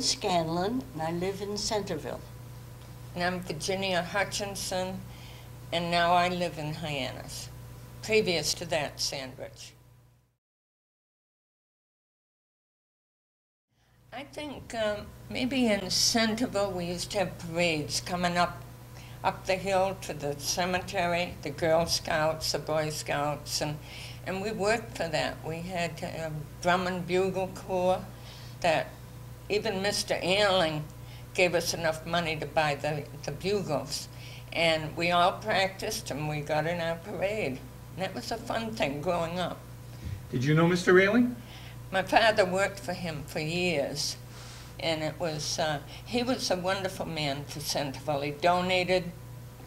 Scanlon, and I live in Centerville. And I'm Virginia Hutchinson, and now I live in Hyannis. Previous to that, Sandwich. I think maybe in Centerville we used to have parades coming up the hill to the cemetery, the Girl Scouts, the Boy Scouts, and we worked for that. We had a drum and bugle corps that even Mr. Ailing gave us enough money to buy the bugles. And we all practiced and we got in our parade. And that was a fun thing growing up. Did you know Mr. Ailing? My father worked for him for years. And it was, he was a wonderful man for Centerville. He donated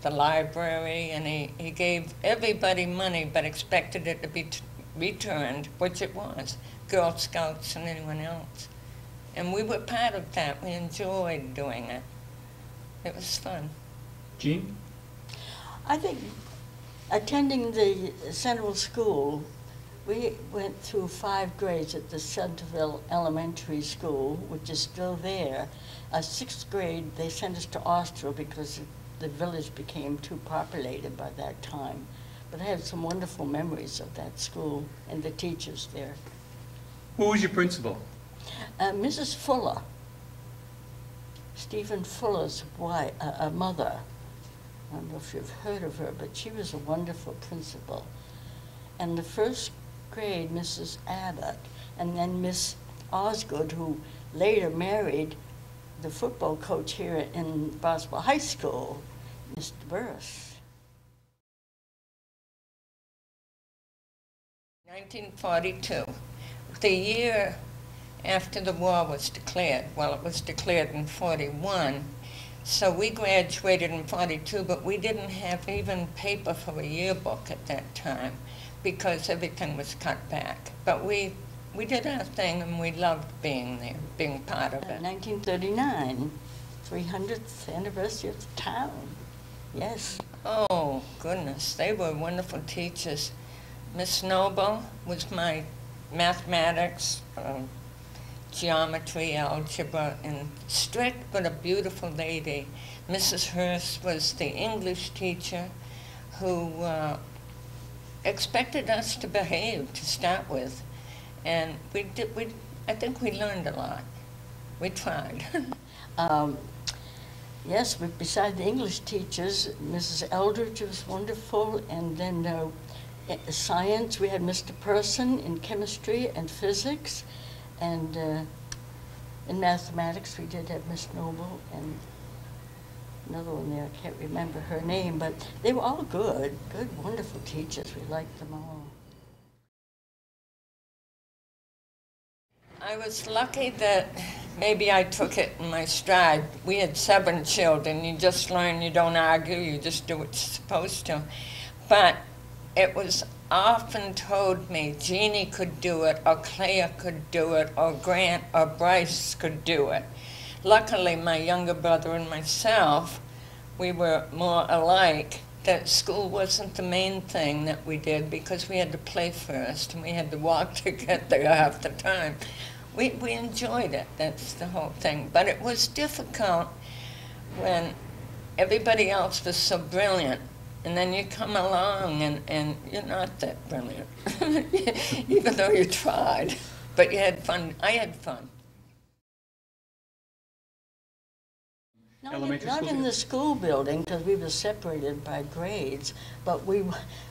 the library and he gave everybody money but expected it to be returned, which it was, Girl Scouts and anyone else. And we were part of that. We enjoyed doing it. It was fun. Jean? I think attending the Centerville School, we went through 5 grades at the Centerville Elementary School, which is still there. 6th grade, they sent us to Austria because the village became too populated by that time. But I have some wonderful memories of that school and the teachers there. Who was your principal? Mrs. Fuller, Stephen Fuller's wife, mother. I don't know if you've heard of her, but she was a wonderful principal. And the 1st grade, Mrs. Abbott, and then Miss Osgood, who later married the football coach here in Barnstable High School, Mr. Burris. 1942, the year after the war was declared. Well, it was declared in 41, so we graduated in 42, but we didn't have even paper for a yearbook at that time because everything was cut back. But we did our thing and we loved being there, being part of it. 1939, 300th anniversary of the town, yes. Oh, goodness, they were wonderful teachers. Miss Noble was my mathematics, geometry, algebra, and strict but a beautiful lady. Mrs. Hurst was the English teacher who expected us to behave to start with. And I think we learned a lot. We tried. Yes, but beside the English teachers, Mrs. Eldridge was wonderful, and then science, we had Mr. Person in chemistry and physics. And in mathematics, we did have Miss Noble and another one there, I can't remember her name, but they were all good, wonderful teachers. We liked them all. I was lucky that maybe I took it in my stride. We had 7 children. You just learn, you don't argue, you just do what you're supposed to. But it was often told me Jeannie could do it, or Claire could do it, or Grant or Bryce could do it. Luckily, my younger brother and myself, we were more alike. That school wasn't the main thing that we did because we had to play first and we had to walk to get there half the time. We enjoyed it, that's the whole thing. But it was difficult when everybody else was so brilliant. And then you come along and you're not that brilliant, even though you tried. But you had fun. I had fun. Not in the school building, because we were separated by grades, but we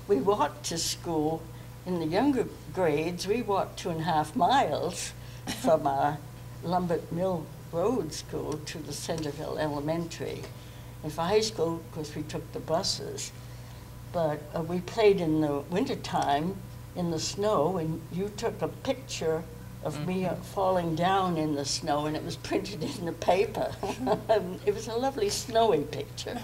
walked to school. In the younger grades, we walked 2.5 miles from our Lumbert Mill Road School to the Centerville Elementary. And for high school, of course, we took the buses. But we played in the wintertime in the snow, and you took a picture of me falling down in the snow, and it was printed in the paper. It was a lovely snowy picture.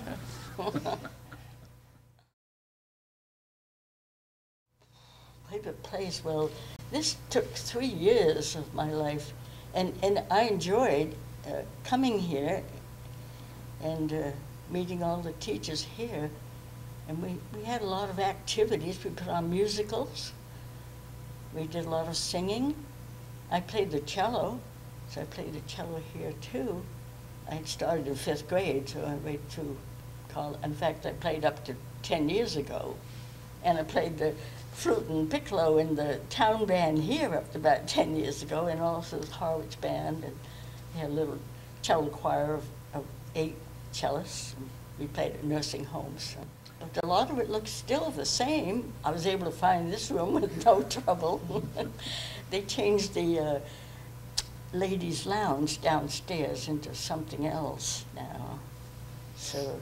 Favorite place, well, this took 3 years of my life, and I enjoyed coming here and meeting all the teachers here. And we had a lot of activities. We put on musicals. We did a lot of singing. I played the cello, so I played the cello here too. I started in 5th grade, so I went through college. In fact, I played up to 10 years ago. And I played the flute and piccolo in the town band here up to about 10 years ago, and also the Harwich band. And we had a little cello choir of 8 cellists. And we played at nursing homes. So. But a lot of it looks still the same. I was able to find this room with no trouble. They changed the ladies' lounge downstairs into something else now. So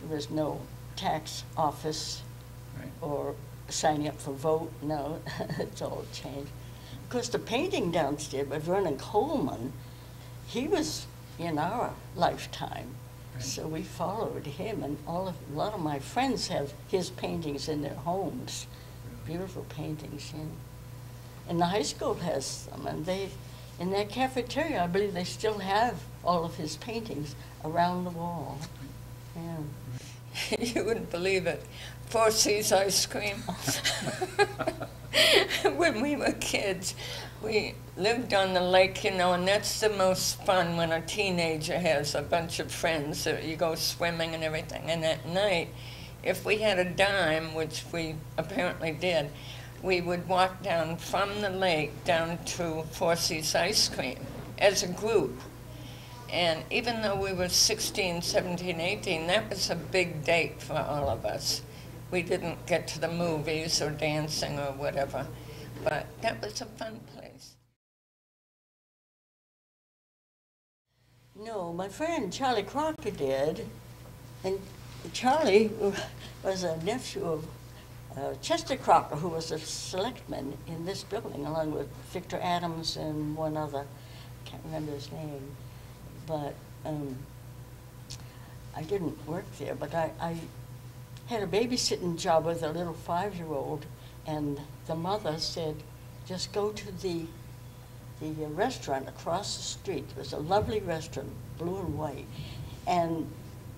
there's no tax office or signing up for vote. No, it's all changed. Of course, the painting downstairs by Vernon Coleman, he was in our lifetime. Right. So we followed him, and a lot of my friends have his paintings in their homes. Really? Beautiful paintings, yeah. And the high school has some, and in their cafeteria, I believe they still have all of his paintings around the wall. Yeah. You wouldn't believe it. 4 C's ice cream. When we were kids, we lived on the lake, you know, and that's the most fun when a teenager has a bunch of friends. You go swimming and everything. And at night, if we had a dime, which we apparently did, we would walk down from the lake down to 4 C's ice cream as a group. And even though we were 16, 17, 18, that was a big date for all of us. We didn't get to the movies or dancing or whatever, but that was a fun place. No, my friend Charlie Crocker did, and Charlie was a nephew of Chester Crocker, who was a selectman in this building, along with Victor Adams and one other, I can't remember his name, but I didn't work there, but I had a babysitting job with a little 5-year-old, and the mother said, just go to the restaurant across the street. It was a lovely restaurant, blue and white. And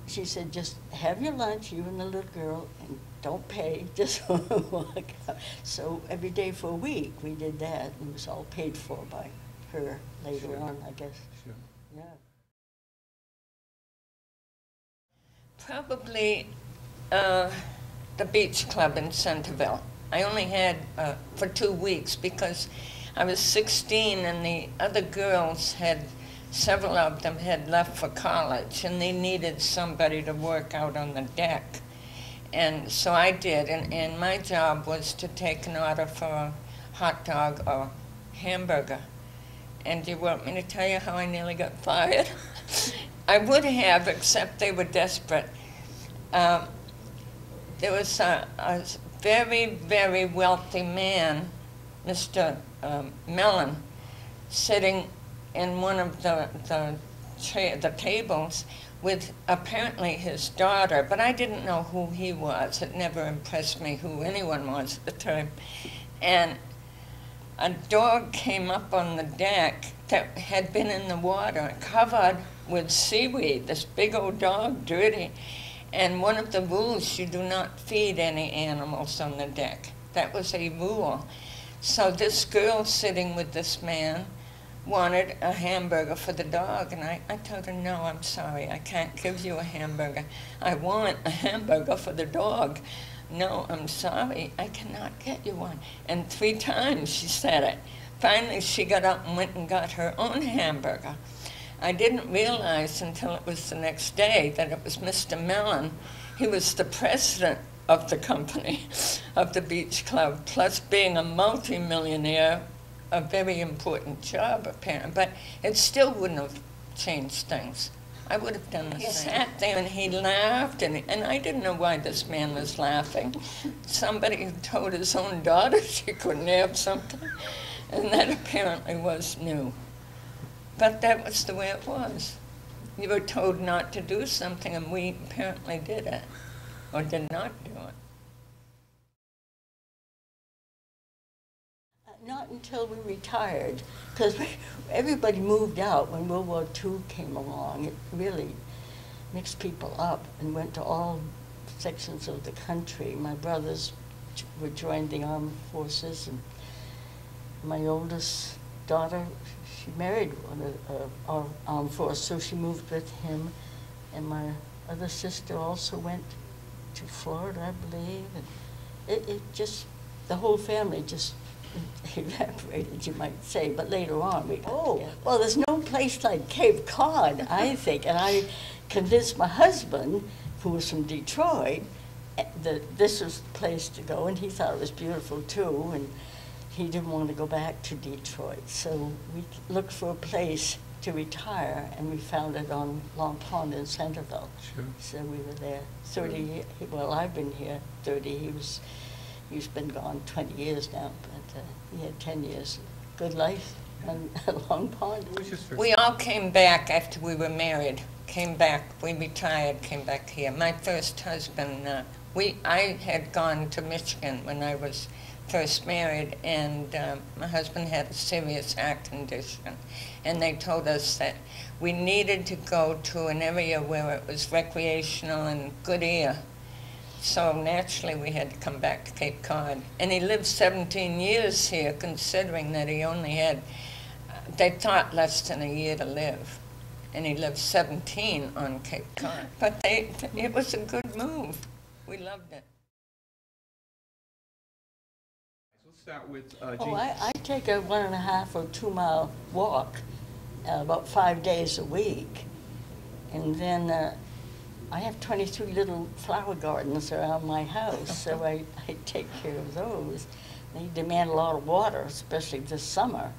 she said, just have your lunch, you and the little girl, and don't pay, just walk out. So every day for a week we did that, and it was all paid for by her later on, I guess. Sure. Yeah. Probably the beach club in Centerville. I only had for 2 weeks because I was 16 and the other girls several of them had left for college and they needed somebody to work out on the deck. And so I did, and my job was to take an order for a hot dog or hamburger. And do you want me to tell you how I nearly got fired? I would have, except they were desperate. There was a very, very wealthy man, Mr. Mellon, sitting in one of the tables with apparently his daughter, but I didn't know who he was. It never impressed me who anyone was at the time. And a dog came up on the deck that had been in the water, covered with seaweed, this big old dog, dirty. And one of the rules, you do not feed any animals on the deck. That was a rule. So this girl sitting with this man wanted a hamburger for the dog, and I told her, no, I'm sorry, I can't give you a hamburger. I want a hamburger for the dog. No, I'm sorry, I cannot get you one. And 3 times she said it. Finally, she got up and went and got her own hamburger. I didn't realize until it was the next day that it was Mr. Mellon. He was the president of the company, of the beach club, plus being a multi-millionaire, a very important job, apparently. But it still wouldn't have changed things. I would have done the same. He sat there and he laughed, and I didn't know why this man was laughing. Somebody who told his own daughter she couldn't have something, and that apparently was new. But that was the way it was. You were told not to do something, and we apparently did it, or did not do it. Not until we retired, because everybody moved out when World War II came along. It really, mixed people up and went to all sections of the country. My brothers were joined the armed forces, and my oldest daughter, she married one of our armed force, so she moved with him. And my other sister also went to Florida, I believe. And it just, the whole family just evaporated, you might say. But later on, we got together. Well, there's no place like Cape Cod, I think. And I convinced my husband, who was from Detroit, that this was the place to go, and he thought it was beautiful too, and he didn't want to go back to Detroit. So we looked for a place to retire, and we found it on Long Pond in Centerville. Sure. So we were there 30 years. Well, I've been here 30. He's been gone 20 years now, but he had 10 years. Good life on Long Pond. What was your first? We all came back after we were married. Came back, we retired, came back here. My first husband, I had gone to Michigan when I was first married, and my husband had a serious heart condition. And they told us that we needed to go to an area where it was recreational and good air. So naturally we had to come back to Cape Cod. And he lived 17 years here, considering that he only had, they thought, less than a year to live. And he lived 17 on Cape Cod. But it was a good move. We loved it. Let's start with Oh, Jean. I take a 1.5 or 2 mile walk about 5 days a week. And then I have 23 little flower gardens around my house, so I take care of those. They demand a lot of water, especially this summer.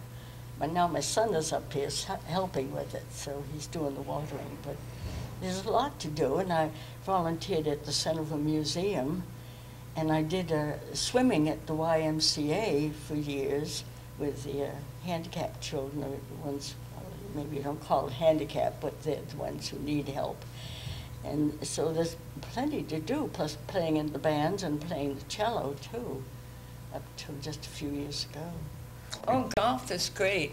But now my son is up here helping with it, so he's doing the watering. But there's a lot to do, and I volunteered at the Centerville Museum, and I did swimming at the YMCA for years with the handicapped children, or the ones, maybe you don't call it handicapped, but they're the ones who need help. And so there's plenty to do, plus playing in the bands and playing the cello, too, up till just a few years ago. Oh, golf is great.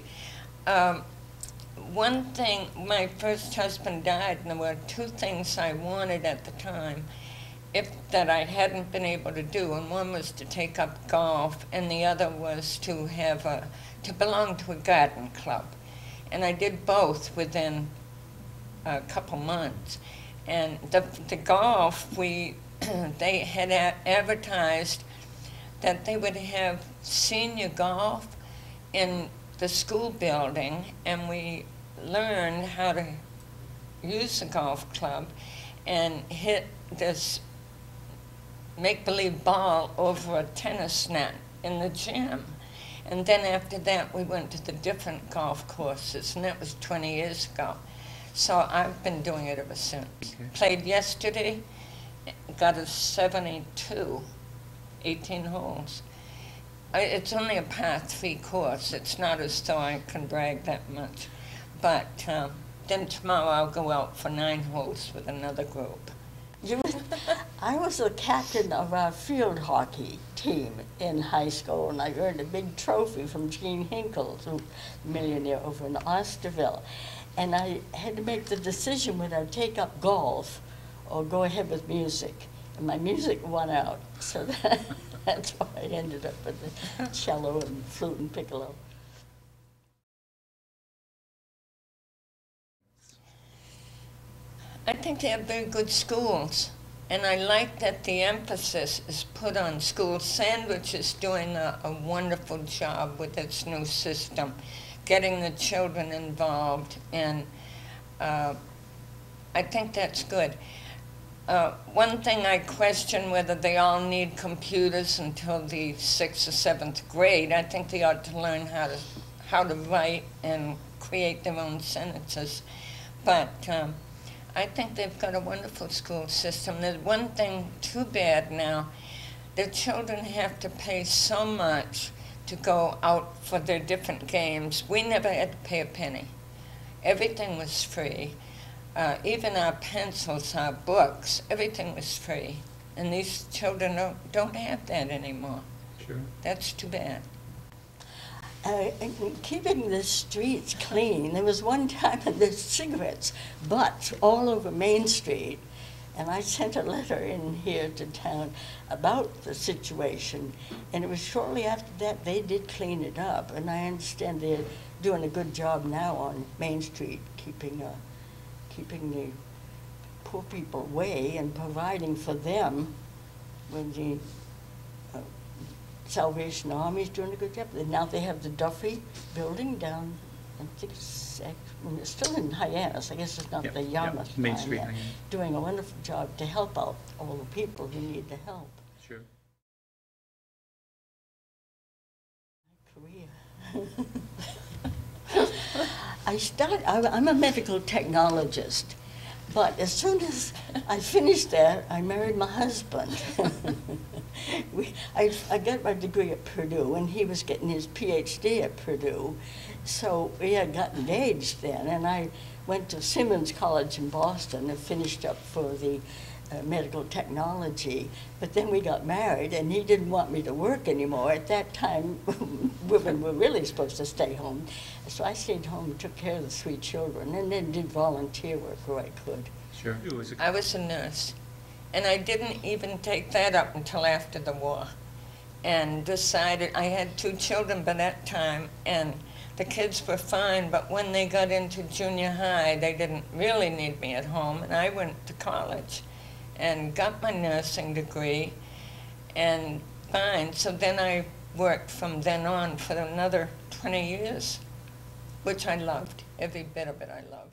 One thing, my first husband died, and there were 2 things I wanted at the time that I hadn't been able to do, and one was to take up golf, and the other was to belong to a garden club. And I did both within a couple months. And the golf, they had advertised that they would have senior golf in the school building, and we learned how to use the golf club and hit this make-believe ball over a tennis net in the gym. And then after that, we went to the different golf courses, and that was 20 years ago. So I've been doing it ever since. Okay. Played yesterday, got a 72, 18 holes. It's only a par 3 course. It's not as though I can brag that much. But then tomorrow I'll go out for 9 holes with another group. I was the captain of our field hockey team in high school, and I earned a big trophy from Gene Hinkle, who's a millionaire over in Osterville. And I had to make the decision whether I'd take up golf or go ahead with music. And my music won out, so that's why I ended up with the cello and flute and piccolo. I think they have very good schools, and I like that the emphasis is put on schools. Sandwich is doing a wonderful job with its new system, getting the children involved, and I think that's good. One thing I question whether they all need computers until the 6th or 7th grade. I think they ought to learn how to write and create their own sentences. But I think they've got a wonderful school system. There's one thing too bad now. The children have to pay so much to go out for their different games. We never had to pay a penny. Everything was free. Even our pencils, our books, everything was free. And these children don't have that anymore. Sure. That's too bad. and keeping the streets clean. There was one time there's cigarettes, butts all over Main Street, and I sent a letter in here to town about the situation, and it was shortly after that they did clean it up, and I understand they're doing a good job now on Main Street, keeping the poor people away and providing for them when the Salvation Army's doing a good job. And now they have the Duffy building down, I think it's still in Hyannis. I guess it's not the Yarmouth Main line Street, yet. Hyannis. Doing a wonderful job to help out all the people who need the help. Sure. Career. I'm a medical technologist. But as soon as I finished that, I married my husband. I got my degree at Purdue, and he was getting his PhD at Purdue. So we had got engaged then, and I went to Simmons College in Boston and finished up for the medical technology. But then we got married, and he didn't want me to work anymore. At that time, women were really supposed to stay home. So I stayed home and took care of the 3 children, and then did volunteer work where I could. Sure. I was a nurse, and I didn't even take that up until after the war, and decided, I had 2 children by that time, and the kids were fine, but when they got into junior high, they didn't really need me at home, and I went to college and got my nursing degree, and fine. So then I worked from then on for another 20 years, which I loved. Every bit of it I loved.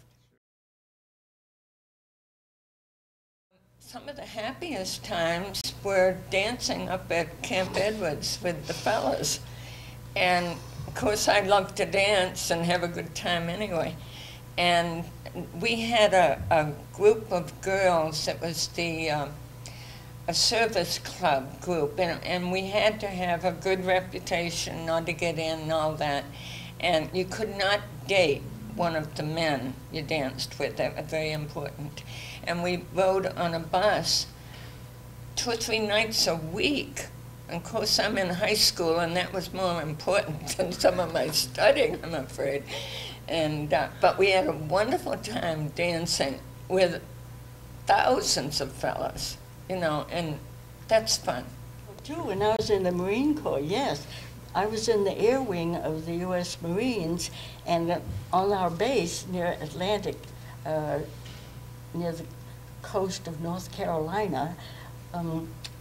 Some of the happiest times were dancing up at Camp Edwards with the fellas. And of course I loved to dance and have a good time anyway. And we had a group of girls. It was a service club group, and we had to have a good reputation not to get in and all that. And you could not date one of the men you danced with. That was very important. And we rode on a bus 2 or 3 nights a week. And of course, I'm in high school, and that was more important than some of my studying, I'm afraid. And but we had a wonderful time dancing with thousands of fellas, you know, and that's fun. Too, when I was in the Marine Corps, yes. I was in the air wing of the U.S. Marines, and on our base near Atlantic, near the coast of North Carolina,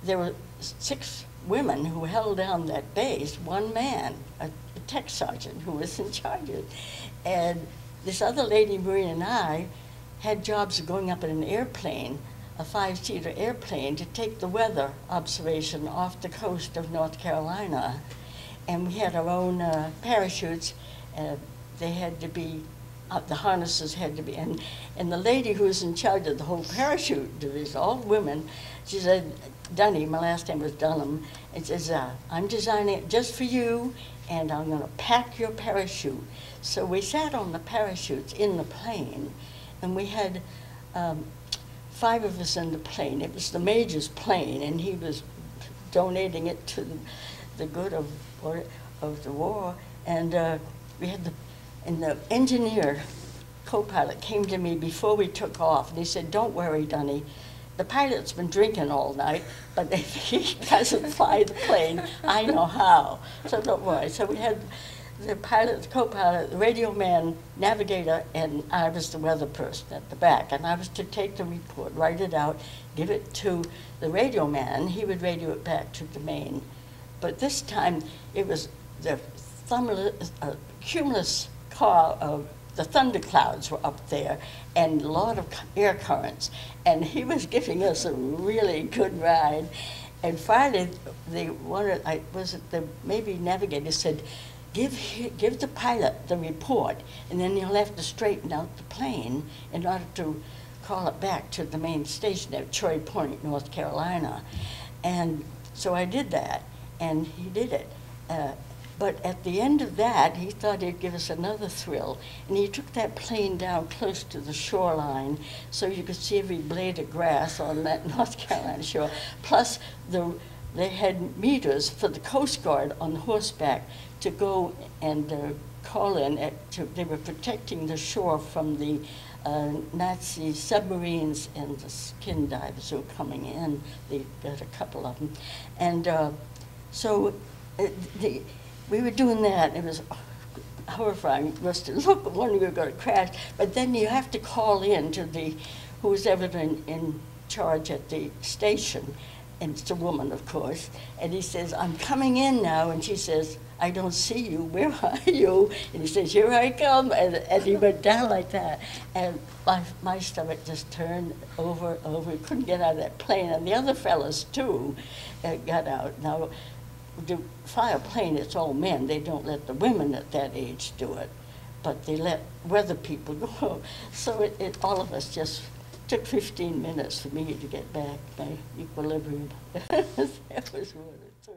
there were 6 women who held down that base, 1 man, a tech sergeant who was in charge of it. And this other lady Marine and I had jobs of going up in an airplane, a 5-seater airplane, to take the weather observation off the coast of North Carolina. And we had our own parachutes. They had to be, the harnesses had to be, and the lady who was in charge of the whole parachute division, all women, she said, Dunham, my last name was Dunham, and says, I'm designing it just for you, and I'm gonna pack your parachute. So we sat on the parachutes in the plane, and we had 5 of us in the plane. It was the major's plane, and he was donating it to the good of the war, and we had the engineer co-pilot came to me before we took off, and he said, don't worry, Dunny, the pilot's been drinking all night, but if he doesn't fly the plane, I know how, so don't worry. So we had the pilot, the co-pilot, the radio man, navigator, and I was the weather person at the back, and I was to take the report, write it out, give it to the radio man. He would radio it back to the main. But this time, it was the cumulus car of the thunderclouds were up there, and a lot of air currents. And he was giving us a really good ride. And finally, the maybe navigator said, give the pilot the report, and then you'll have to straighten out the plane in order to call it back to the main station at Troy Point, North Carolina. And so I did that. And he did it. But at the end of that, he thought he'd give us another thrill. And he took that plane down close to the shoreline so you could see every blade of grass on that North Carolina shore, plus the they had meters for the Coast Guard on horseback to go and call in. They were protecting the shore from the Nazi submarines and the skin divers who were coming in. They got a couple of them. And so we were doing that. It was horrifying. It was to look, when we were going to crash. But then you have to call in to who's ever in charge at the station. And it's a woman, of course. And he says, I'm coming in now. And she says, I don't see you. Where are you? And he says, here I come. And he went down like that. And my stomach just turned over. We couldn't get out of that plane. And the other fellas, too, got out. Now, to fly a plane, it's all men. They don't let the women at that age do it. But they let weather people go. So all of us just took 15 minutes for me to get back my equilibrium. That was really a thrill.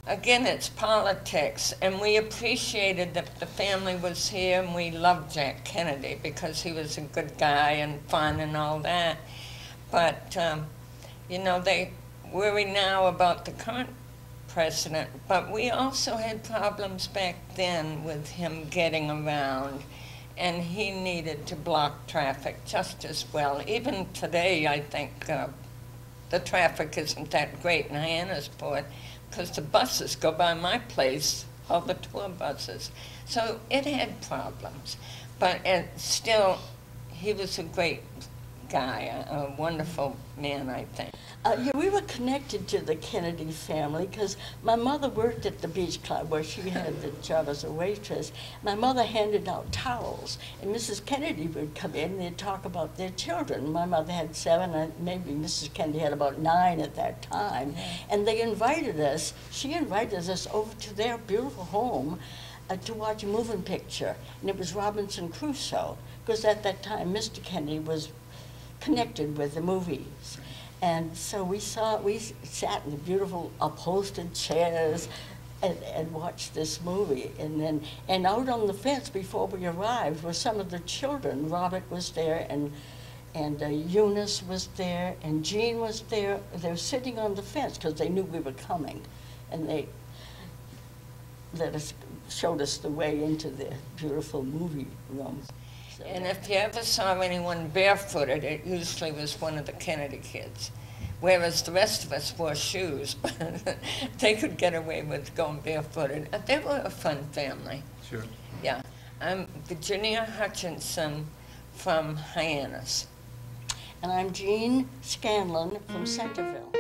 Again, it's politics, and we appreciated that the family was here, and we loved Jack Kennedy because he was a good guy and fun and all that. But, you know, they worry now about the current president, but we also had problems back then with him getting around, and he needed to block traffic just as well. Even today, I think the traffic isn't that great in Hyannisport because the buses go by my place, all the tour buses. So it had problems, but still, he was a great guy, a wonderful man, I think. Yeah, we were connected to the Kennedy family because my mother worked at the beach club where she had the job as a waitress. My mother handed out towels, and Mrs. Kennedy would come in and they'd talk about their children. My mother had 7, and maybe Mrs. Kennedy had about 9 at that time. And they invited us, she invited us over to their beautiful home to watch a moving picture. And it was Robinson Crusoe, because at that time Mr. Kennedy was connected with the movies. And so we sat in the beautiful upholstered chairs and watched this movie. And out on the fence before we arrived were some of the children. Robert was there, and Eunice was there, and Jean was there. They were sitting on the fence because they knew we were coming. And they showed us the way into the beautiful movie room. And if you ever saw anyone barefooted, it usually was one of the Kennedy kids, whereas the rest of us wore shoes, but they could get away with going barefooted. They were a fun family. Sure. Yeah. I'm Virginia Hutchinson from Hyannis. And I'm Jean Scanlon from Centerville.